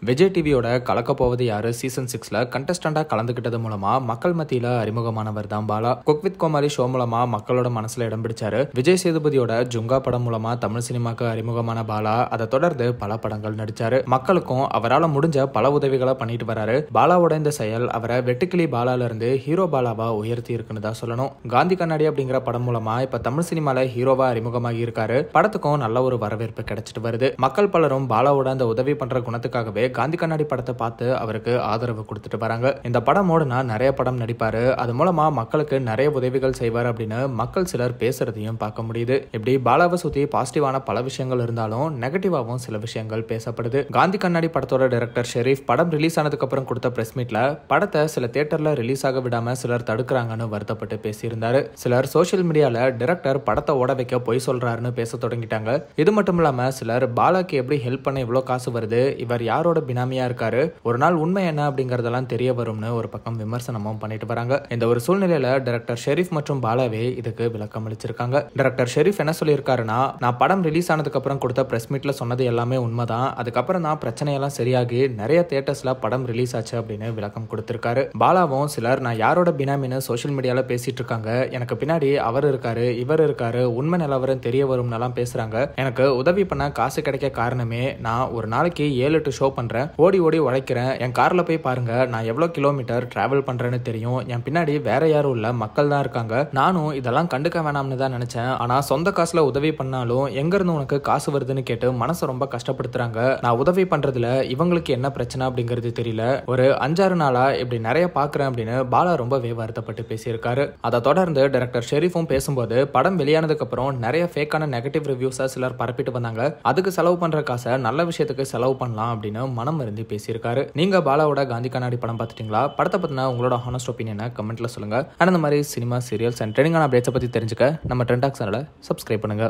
விஜய் டிவியோட கலக்க போவது யாரு சீசன் 6ல கண்டஸ்டண்டா கலந்துகிட்டது மூலமா மக்கள் மத்தியில அறிமுகமானவர் தான் Bala. Cook with Comali show மூலமா மக்களோட மனசுல இடம் பிடிச்சாரு. விஜய் சேதுபதியோட ஜுங்கா படம் மூலமா தமிழ் சினிமாக்கு அறிமுகமான பாலா அதை தொடர்ந்து பல படங்கள் நடிச்சாரு. மக்களுக்கும் அவரால் முடிஞ்ச பல உதவிகளை பண்ணிட்டு வராரு. பாலாவோட இந்த செயல் அவரை வெட்டுக்கிளி பாலால இருந்து ஹீரோ பாலாவா உயர்த்தி இருக்குன்னு தான் சொல்லணும். காந்தி கண்ணாடி அப்படிங்கிற படம் மூலமா இப்ப தமிழ் சினிமால ஹீரோவா அறிமுகமாகி இருக்காரு. படத்துக்கும் நல்ல ஒரு வரவேற்பு கிடைச்சிட்டு வருது. மக்கள் பலரும் பாலாவோட அந்த உதவி பண்ற குணத்துக்காகவே காந்தி கண்ணாடி படத்தை பார்த்து அவருக்கு ஆதரவு கொடுத்துட்டு வராங்க. இந்த படம் ஓடுனா நிறைய படம் நடிப்பாரு, அது மூலமா மக்களுக்கு நிறைய உதவிகள் செய்வார் அப்படின்னு மக்கள் சிலர் பேசுறதையும் பார்க்க முடியுது. இப்படி பாலாவை சுத்தி பாசிட்டிவான பல விஷயங்கள் இருந்தாலும் நெகட்டிவாவும் சில விஷயங்கள் பேசப்படுது. காந்தி கண்ணாடி படத்தோட டைரக்டர் ஷெரீப் படம் ரிலீஸ் ஆனதுக்கு அப்புறம் கொடுத்த பிரஸ் மீட்ல படத்தை சில தியேட்டர்ல ரிலீஸ் ஆக விடாம சிலர் தடுக்கிறாங்கன்னு வருத்தப்பட்டு பேசியிருந்தாரு. சிலர் சோசியல் மீடியால டைரக்டர் படத்தை ஓட வைக்க பொய் சொல்றாருன்னு பேச தொடங்கிட்டாங்க. இது மட்டும் இல்லாம சிலர் பாலாக்கு எப்படி ஹெல்ப் பண்ண இவ்வளவு காசு வருது, இவர் யாரோட பினாமியா இருக்காரு, ஒரு நாள் உண்மை என்ன அப்படிங்கறதெல்லாம் தெரிய வரும்னு ஒரு பக்கம் விமர்சனமும் பண்ணிட்டு வராங்க. இந்த ஒரு சூழ்நிலையில டைரக்டர் ஷெரீப் மற்றும் பாலாவே இதுக்கு விளக்கம் அளிச்சிருக்காங்க. டைரக்டர் ஷெரீப் என்ன சொல்லியிருக்காருன்னா, நான் படம் ரிலீஸ் ஆனதுக்கு அப்புறம் கொடுத்த பிரஸ் மீட்ல சொன்னது எல்லாமே உண்மைதான். அதுக்கப்புறம் தான் பிரச்சனையெல்லாம் சரியாகி நிறைய தியேட்டர்ஸ்ல படம் ரிலீஸ் ஆச்சு அப்படின்னு விளக்கம் கொடுத்திருக்காரு. பாலாவும் சிலர் நான் யாரோட பினாமின்னு சோசியல் மீடியால பேசிட்டு இருக்காங்க, எனக்கு பின்னாடி அவர் இருக்காரு இவர் இருக்காரு, உண்மை நிலவரம் தெரிய வரும்னு பேசுறாங்க. எனக்கு உதவி பண்ண காசு கிடைக்க காரணமே நான் ஒரு நாளைக்கு 7-8 ஷோ பண்றேன், ஓடி ஓடி உழைக்கிறேன், என் கார்ல போய் பாருங்க நான் எவ்வளவு கிலோமீட்டர் டிராவல் பண்றேன்னு தெரியும், என் பின்னாடி வேற யாரும் இல்ல மக்கள் தான் இருக்காங்க, நானும் இதெல்லாம் கண்டுக்க வேணாம்னு தான் நினைச்சேன், ஆனா சொந்த காசுல உதவி பண்ணாலும் எங்க இருந்து உனக்கு காசு வருதுன்னு கேட்டு மனசை ரொம்ப கஷ்டப்படுத்துறாங்க, நான் உதவி பண்றதுல இவங்களுக்கு என்ன பிரச்சனை அப்படிங்கிறது தெரியல, ஒரு 5-6 நாளா இப்படி நிறைய பாக்குறேன் அப்படின்னு பாலா ரொம்பவே வருத்தப்பட்டு பேசியிருக்காரு. அதை தொடர்ந்து டைரக்டர் ஷெரீஃபும் பேசும்போது படம் வெளியானதுக்கு அப்புறம் நிறைய ஃபேக்கான நெகட்டிவ் ரிவ்யூஸை சிலர் பரப்பிட்டு வந்தாங்க, அதுக்கு செலவு பண்ற காசை நல்ல விஷயத்துக்கு செலவு பண்ணலாம் அப்படின்னு மனம் இருந்து பேசியிருக்காரு. நீங்க பாலாவோட காந்தி கண்ணாடி படம் பார்த்துட்டீங்களா? படத்தை பத்தின உங்களோட ஹானஸ்ட் ஒப்பீனியனை கமெண்ட்ல சொல்லுங்க. அந்த மாதிரி சினிமா, சீரியல்ஸ் அண்ட் ட்ரெண்டிங்கான அப்டேட்ஸை பத்தி தெரிஞ்சுக்க நம்ம ட்ரெண்ட் டாக் சேனலை சப்ஸ்கிரைப் பண்ணுங்க.